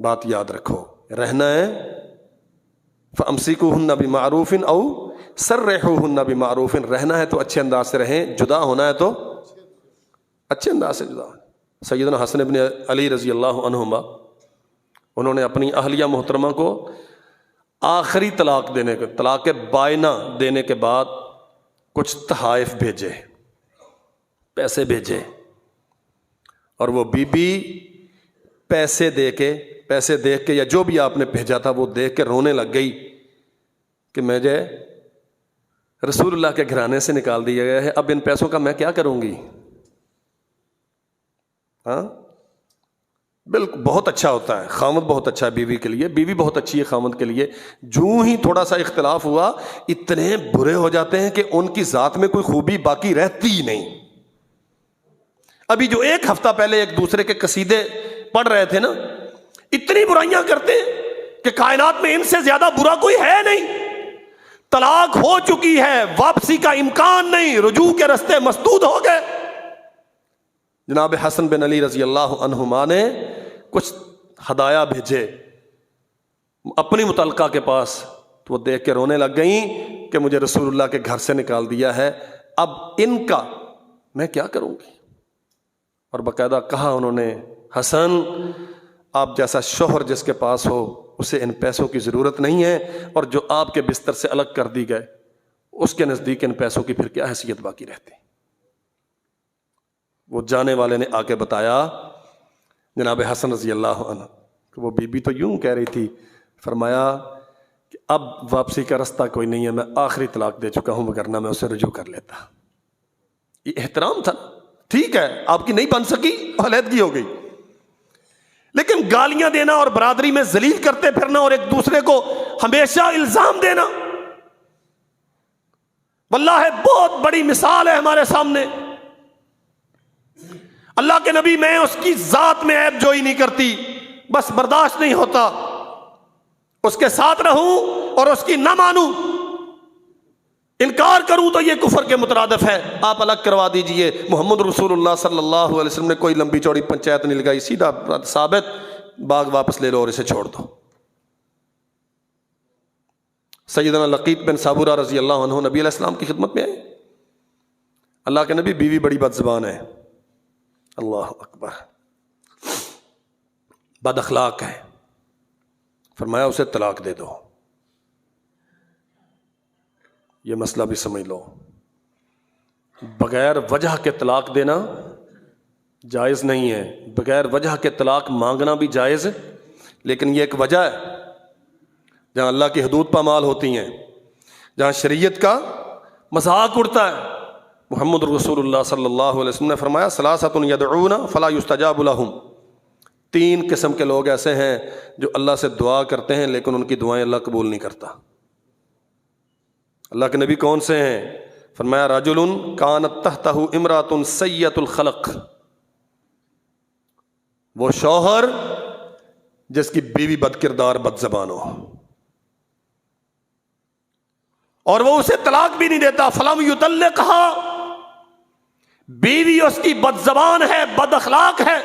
بات یاد رکھو، رہنا ہے فَأَمْسِكُوهُنَّ بِمَعْرُوفٍ أَوْ سَرِّحُوهُنَّ بِمَعْرُوفٍ، رہنا ہے تو اچھے انداز سے رہیں، جدا ہونا ہے تو اچھے انداز سے جدا ہونا۔ سیدنا حسن بن علی رضی اللہ عنہما، انہوں نے اپنی اہلیہ محترمہ کو آخری طلاق دینے کے، طلاق بائنہ دینے کے بعد کچھ تحائف بھیجے، پیسے بھیجے، اور وہ بی بی پیسے دیکھ کے یا جو بھی آپ نے بھیجا تھا وہ دیکھ کے رونے لگ گئی کہ مجھے رسول اللہ کے گھرانے سے نکال دیا گیا ہے، اب ان پیسوں کا میں کیا کروں گی؟ ہاں بالکل، بہت اچھا ہوتا ہے خامد، بہت اچھا ہے بیوی کے لیے، بیوی بہت اچھی ہے خامد کے لیے، جو ہی تھوڑا سا اختلاف ہوا اتنے برے ہو جاتے ہیں کہ ان کی ذات میں کوئی خوبی باقی رہتی ہی نہیں۔ ابھی جو ایک ہفتہ پہلے ایک دوسرے کے قصیدے پڑھ رہے تھے نا، اتنی برائیاں کرتے ہیں کہ کائنات میں ان سے زیادہ برا کوئی ہے نہیں، طلاق ہو چکی ہے، واپسی کا امکان نہیں، رجوع کے راستے مسدود ہو گئے۔ جناب حسن بن علی رضی اللہ عنہما نے کچھ ہدایہ بھیجے اپنی متعلقہ کے پاس، تو وہ دیکھ کے رونے لگ گئیں کہ مجھے رسول اللہ کے گھر سے نکال دیا ہے، اب ان کا میں کیا کروں گی؟ اور باقاعدہ کہا انہوں نے، حسن آپ جیسا شوہر جس کے پاس ہو اسے ان پیسوں کی ضرورت نہیں ہے، اور جو آپ کے بستر سے الگ کر دی گئے اس کے نزدیک ان پیسوں کی پھر کیا حیثیت باقی رہتی؟ وہ جانے والے نے آ کے بتایا جناب حسن رضی اللہ عنہ کہ وہ بی بی تو یوں کہہ رہی تھی، فرمایا کہ اب واپسی کا راستہ کوئی نہیں ہے، میں آخری طلاق دے چکا ہوں، وگرنہ میں اسے رجوع کر لیتا۔ یہ احترام تھا، ٹھیک ہے آپ کی نہیں بن سکی، علیحدگی ہو گئی، لیکن گالیاں دینا اور برادری میں ذلیل کرتے پھرنا اور ایک دوسرے کو ہمیشہ الزام دینا، واللہ بہت بڑی مثال ہے ہمارے سامنے۔ اللہ کے نبی، میں اس کی ذات میں عیب جوئی نہیں کرتی، بس برداشت نہیں ہوتا اس کے ساتھ رہوں اور اس کی نہ مانوں، انکار کروں تو یہ کفر کے مترادف ہے، آپ الگ کروا دیجئے۔ محمد رسول اللہ صلی اللہ علیہ وسلم نے کوئی لمبی چوڑی پنچایت نہیں لگائی، سیدھا ثابت، باغ واپس لے لو اور اسے چھوڑ دو۔ سیدنا لقیط بن صابورہ رضی اللہ عنہ نبی علیہ السلام کی خدمت میں آئے، اللہ کے نبی بیوی بڑی بد زبان ہے، اللہ اکبر، بد اخلاق ہے، فرمایا اسے طلاق دے دو۔ یہ مسئلہ بھی سمجھ لو، بغیر وجہ کے طلاق دینا جائز نہیں ہے، بغیر وجہ کے طلاق مانگنا بھی جائز، لیکن یہ ایک وجہ ہے جہاں اللہ کی حدود پامال ہوتی ہیں، جہاں شریعت کا مذاق اڑتا ہے۔ محمد رسول اللہ صلی اللہ علیہ وسلم نے فرمایا ثلاثۃ یدعون فلا یستجاب لہم، تین قسم کے لوگ ایسے ہیں جو اللہ سے دعا کرتے ہیں لیکن ان کی دعائیں اللہ قبول نہیں کرتا۔ اللہ کے نبی کون سے ہیں؟ فرمایا رجل کانت تحتہ امرأۃ سیئۃ الخلق، وہ شوہر جس کی بیوی بد کردار بد زبان ہو اور وہ اسے طلاق بھی نہیں دیتا، فلم یطلقھا، بیوی اس کی بد زبان ہے، بد اخلاق ہے،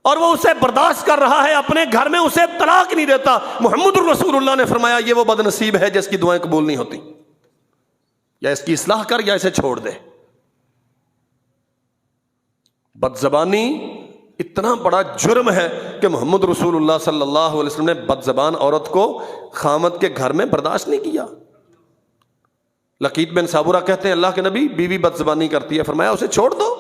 اور وہ اسے برداشت کر رہا ہے اپنے گھر میں، اسے طلاق نہیں دیتا۔ محمد الرسول اللہ نے فرمایا یہ وہ بد نصیب ہے جس کی دعائیں قبول نہیں ہوتی، یا اس کی اصلاح کر یا اسے چھوڑ دے۔ بد زبانی اتنا بڑا جرم ہے کہ محمد رسول اللہ صلی اللہ علیہ وسلم نے بد زبان عورت کو خامد کے گھر میں برداشت نہیں کیا۔ لقیط بن صابورہ کہتے ہیں اللہ کے نبی بیوی بد زبانی کرتی ہے، فرمایا اسے چھوڑ دو۔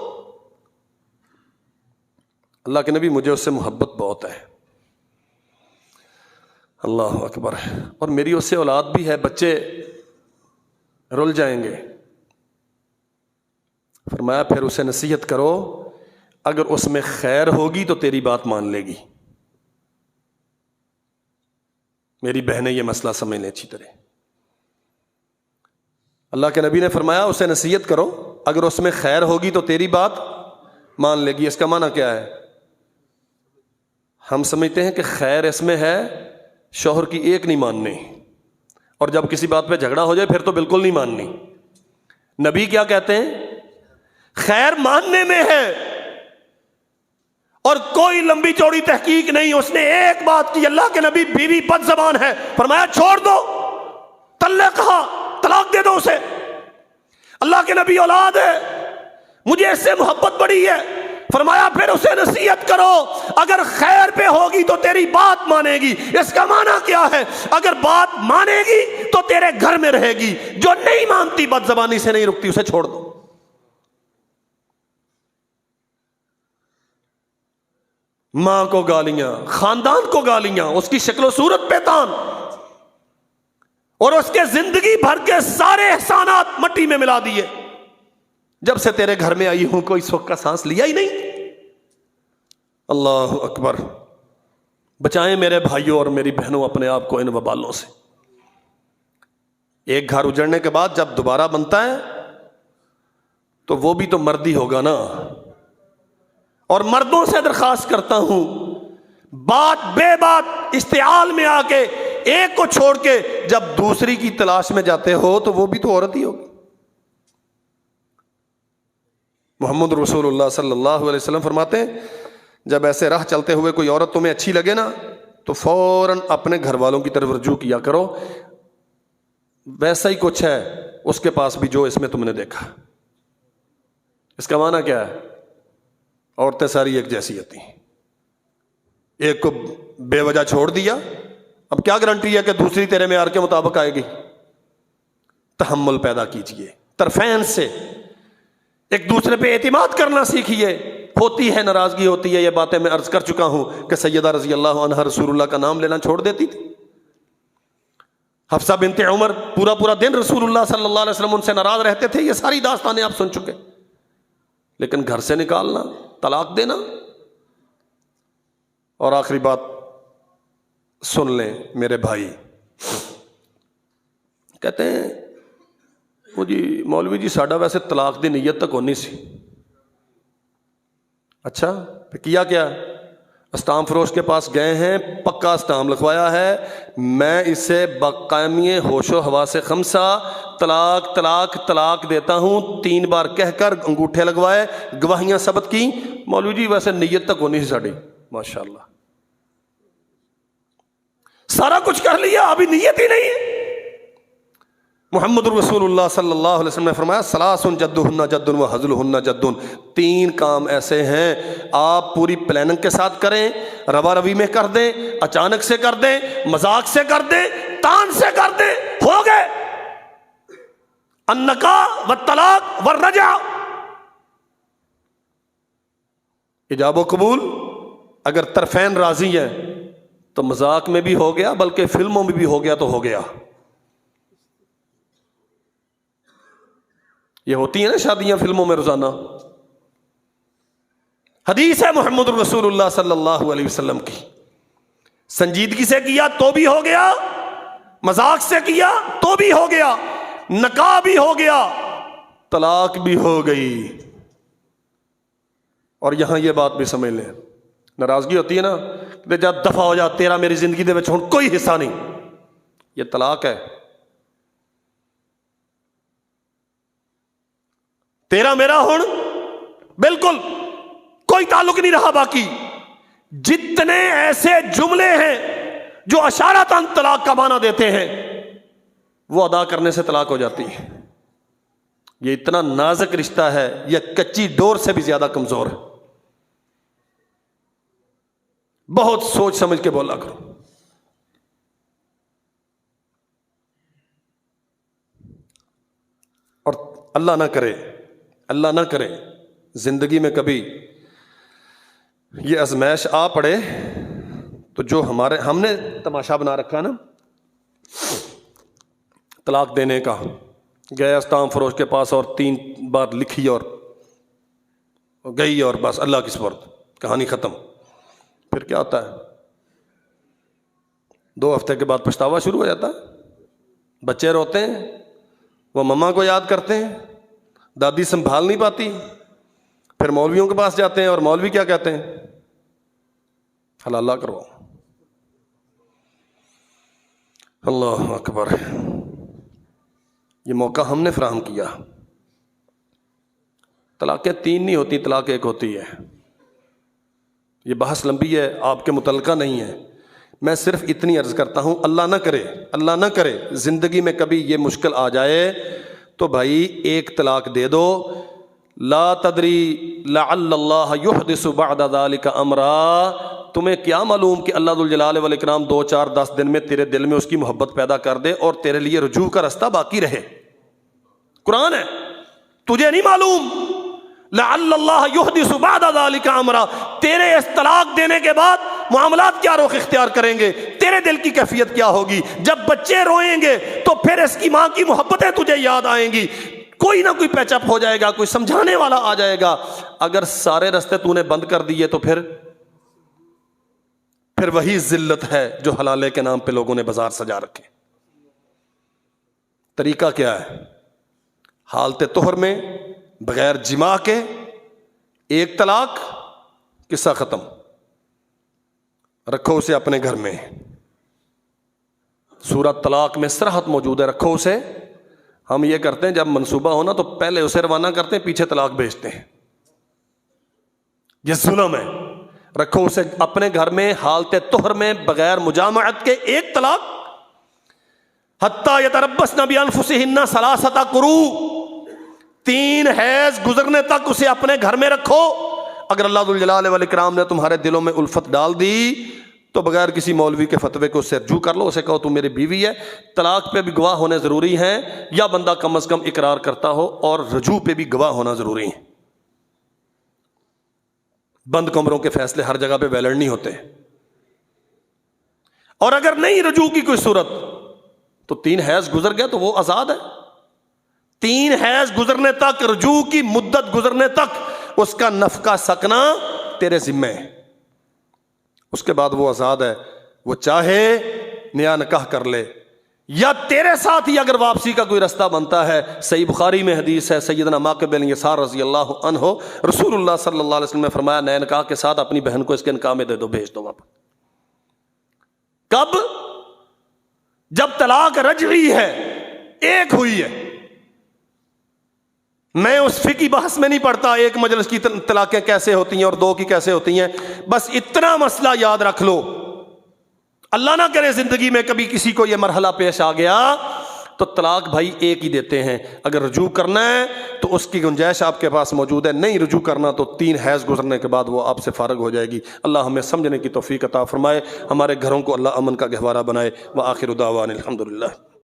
اللہ کے نبی مجھے اس سے محبت بہت ہے، اللہ اکبر، اور میری اس سے اولاد بھی ہے، بچے رل جائیں گے۔ فرمایا پھر اسے نصیحت کرو، اگر اس میں خیر ہوگی تو تیری بات مان لے گی۔ میری بہنیں یہ مسئلہ سمجھ لیں اچھی طرح۔ اللہ کے نبی نے فرمایا اسے نصیحت کرو، اگر اس میں خیر ہوگی تو تیری بات مان لے گی۔ اس کا معنی کیا ہے؟ ہم سمجھتے ہیں کہ خیر اس میں ہے شوہر کی ایک نہیں ماننی، اور جب کسی بات پہ جھگڑا ہو جائے پھر تو بالکل نہیں ماننی۔ نبی کیا کہتے ہیں؟ خیر ماننے میں ہے، اور کوئی لمبی چوڑی تحقیق نہیں، اس نے ایک بات کی، اللہ کے نبی بیوی بد زبان ہے، فرمایا چھوڑ دو، طلق کہا، طلاق دے دو اسے۔ اللہ کے نبی اولاد ہے، مجھے اس سے محبت بڑی ہے، فرمایا پھر اسے نصیحت کرو، اگر خیر پہ ہوگی تو تیری بات مانے گی۔ اس کا معنی کیا ہے؟ اگر بات مانے گی تو تیرے گھر میں رہے گی، جو نہیں مانتی، بد زبانی سے نہیں رکتی، اسے چھوڑ دو۔ ماں کو گالیاں، خاندان کو گالیاں، اس کی شکل و صورت پہ تان، اور اس کے زندگی بھر کے سارے احسانات مٹی میں ملا دیے۔ جب سے تیرے گھر میں آئی ہوں کوئی سکھ کا سانس لیا ہی نہیں۔ اللہ اکبر۔ بچائیں میرے بھائیوں اور میری بہنوں اپنے آپ کو ان وبالوں سے۔ ایک گھر اجڑنے کے بعد جب دوبارہ بنتا ہے تو وہ بھی تو مرد ہی ہوگا نا۔ اور مردوں سے درخواست کرتا ہوں، بات بے بات اشتعال میں آ کے ایک کو چھوڑ کے جب دوسری کی تلاش میں جاتے ہو تو وہ بھی تو عورت ہی ہوگی۔ محمد رسول اللہ صلی اللہ علیہ وسلم فرماتے ہیں، جب ایسے راہ چلتے ہوئے کوئی عورت تمہیں اچھی لگے نا تو فوراً اپنے گھر والوں کی طرف رجوع کیا کرو، ویسا ہی کچھ ہے اس کے پاس بھی جو اس میں تم نے دیکھا۔ اس کا معنی کیا ہے؟ عورتیں ساری ایک جیسی ہوتی ہیں، ایک کو بے وجہ چھوڑ دیا، اب کیا گارنٹی ہے کہ دوسری تیرے معیار کے مطابق آئے گی؟ تحمل پیدا کیجئے، طرفین سے ایک دوسرے پہ اعتماد کرنا سیکھیے۔ ہوتی ہے ناراضگی، ہوتی ہے، یہ باتیں میں عرض کر چکا ہوں کہ سیدہ رضی اللہ عنہا رسول اللہ کا نام لینا چھوڑ دیتی تھی۔ حفصہ بنت عمر پورا دن رسول اللہ صلی اللہ علیہ وسلم ان سے ناراض رہتے تھے، یہ ساری داستانیں آپ سن چکے، لیکن گھر سے نکالنا، طلاق دینا۔ اور آخری بات سن لیں میرے بھائی، کہتے ہیں وہ جی مولوی جی ساڈا ویسے طلاق دی نیت تک ہونی سی۔ اچھا پھر کیا کیا؟ اسٹام فروش کے پاس گئے ہیں، پکا اسٹام لکھوایا ہے، میں اسے بقامی ہوش و حواس خمسہ طلاق طلاق طلاق دیتا ہوں، 3 بار کہہ کر انگوٹھے لگوائے، گواہیاں ثبت کی، مولوی جی ویسے نیت تک ہونی سی ساڈی۔ ماشاءاللہ، سارا کچھ کر لیا، ابھی نیت ہی نہیں ہے۔ محمد رسول اللہ صلی اللہ علیہ وسلم نے فرمایا، ثلاث جدہن جد و ہزلہن جد، 3 کام ایسے ہیں آپ پوری پلاننگ کے ساتھ کریں، روا روی میں کر دیں، اچانک سے کر دیں، مذاق سے کر دیں، تان سے کر دیں، ہو گئے۔ النکاح والطلاق والرجع، ایجاب و قبول۔ اگر طرفین راضی ہیں تو مذاق میں بھی ہو گیا، بلکہ فلموں میں بھی ہو گیا تو ہو گیا۔ یہ ہوتی ہیں نا شادیاں فلموں میں روزانہ۔ حدیث ہے محمد رسول اللہ صلی اللہ علیہ وسلم کی، سنجیدگی سے کیا تو بھی ہو گیا، مذاق سے کیا تو بھی ہو گیا، نکاح بھی ہو گیا، طلاق بھی ہو گئی۔ اور یہاں یہ بات بھی سمجھ لیں، ناراضگی ہوتی ہے نا کہ جب دفع ہو جا، تیرا میری زندگی دے وچ ہن کوئی حصہ نہیں، یہ طلاق ہے۔ تیرا میرا ہن بالکل کوئی تعلق نہیں رہا باقی۔ جتنے ایسے جملے ہیں جو اشارتاً طلاق کا معنی دیتے ہیں وہ ادا کرنے سے طلاق ہو جاتی ہے۔ یہ اتنا نازک رشتہ ہے، یہ کچی ڈور سے بھی زیادہ کمزور ہے۔ بہت سوچ سمجھ کے بولا کرو۔ اور اللہ نہ کرے زندگی میں کبھی یہ ازمائش آ پڑے تو جو ہم نے تماشا بنا رکھا نا طلاق دینے کا، گیا اسٹام فروش کے پاس اور 3 بار لکھی اور گئی اور بس اللہ کی سپرد، کہانی ختم۔ پھر کیا ہوتا ہے؟ 2 ہفتے کے بعد پچھتاوا شروع ہو جاتا ہے، بچے روتے ہیں، وہ مما کو یاد کرتے ہیں، دادی سنبھال نہیں پاتی، پھر مولویوں کے پاس جاتے ہیں اور مولوی کیا کہتے ہیں؟ حلالہ کرو۔ اللہ اکبر، یہ موقع ہم نے فراہم کیا۔ طلاقیں 3 نہیں ہوتی، طلاق 1 ہوتی ہے۔ یہ بحث لمبی ہے، آپ کے متعلقہ نہیں ہے، میں صرف اتنی عرض کرتا ہوں، اللہ نہ کرے زندگی میں کبھی یہ مشکل آ جائے تو بھائی ایک طلاق دے دو، لا تدری لعل اللہ یحدث بعد ذلک امرا، تمہیں کیا معلوم کہ اللہ ذوالجلال والاکرام 2 4 10 دن میں تیرے دل میں اس کی محبت پیدا کر دے اور تیرے لیے رجوع کا رستہ باقی رہے۔ قرآن ہے، تجھے نہیں معلوم لعل اللہ یحدث بعد ذلک امرا، تیرے اس طلاق دینے کے بعد معاملات کیا رخ اختیار کریں گے، تیرے دل کی کیفیت کیا ہوگی، جب بچے روئیں گے تو پھر اس کی ماں کی محبتیں تجھے یاد آئیں گی، کوئی نہ کوئی پیچ اپ ہو جائے گا، کوئی سمجھانے والا آ جائے گا۔ اگر سارے راستے تو نے بند کر دیے تو پھر وہی ذلت ہے جو حلالے کے نام پہ لوگوں نے بازار سجا رکھے۔ طریقہ کیا ہے؟ حالت طہر میں بغیر جماع کے ایک طلاق، قصہ ختم، رکھو اسے اپنے گھر میں، سورۃ طلاق میں صراحت موجود ہے، رکھو اسے۔ ہم یہ کرتے ہیں جب منصوبہ ہونا تو پہلے اسے روانہ کرتے ہیں، پیچھے طلاق بھیجتے ہیں، یہ ظلم ہے۔ رکھو اسے اپنے گھر میں حالت طہر میں بغیر مجامعت کے ایک طلاق، حتی یتربصن بانفسہن ثلاثۃ قروء، 3 حیض گزرنے تک اسے اپنے گھر میں رکھو۔ اگر اللہ ذوالجلال والاکرام نے تمہارے دلوں میں الفت ڈال دی تو بغیر کسی مولوی کے فتوے کو اس سے رجوع کر لو، اسے کہو تو میری بیوی ہے۔ طلاق پہ بھی گواہ ہونے ضروری ہیں، یا بندہ کم از کم اقرار کرتا ہو، اور رجوع پہ بھی گواہ ہونا ضروری ہے۔ بند کمروں کے فیصلے ہر جگہ پہ ویلڈ نہیں ہوتے، اور اگر نہیں رجوع کی کوئی صورت تو 3 حیض گزر گیا تو وہ آزاد ہے۔ 3 حیض گزرنے تک، رجوع کی مدت گزرنے تک اس کا نفقہ سکنا تیرے ذمہ ہے، اس کے بعد وہ آزاد ہے، وہ چاہے نیا نکاح کر لے یا تیرے ساتھ ہی اگر واپسی کا کوئی رستہ بنتا ہے۔ صحیح بخاری میں حدیث ہے، سیدنا ماقب بن یسار رضی اللہ عنہ، رسول اللہ صلی اللہ علیہ وسلم نے فرمایا نئے نکاح کے ساتھ اپنی بہن کو اس کے نکاح میں دے دو، بھیج دو واپس۔ کب؟ جب طلاق رجعی ہے، ایک ہوئی ہے۔ میں اس فقہی بحث میں نہیں پڑھتا ایک مجلس کی طلاقیں کیسے ہوتی ہیں اور 2 کی کیسے ہوتی ہیں، بس اتنا مسئلہ یاد رکھ لو، اللہ نہ کرے زندگی میں کبھی کسی کو یہ مرحلہ پیش آ گیا تو طلاق بھائی ایک ہی دیتے ہیں۔ اگر رجوع کرنا ہے تو اس کی گنجائش آپ کے پاس موجود ہے، نہیں رجوع کرنا تو 3 حیض گزرنے کے بعد وہ آپ سے فارغ ہو جائے گی۔ اللہ ہمیں سمجھنے کی توفیق عطا فرمائے، ہمارے گھروں کو اللہ امن کا گہوارہ بنائے۔ وآخر دعوانا الحمدللہ۔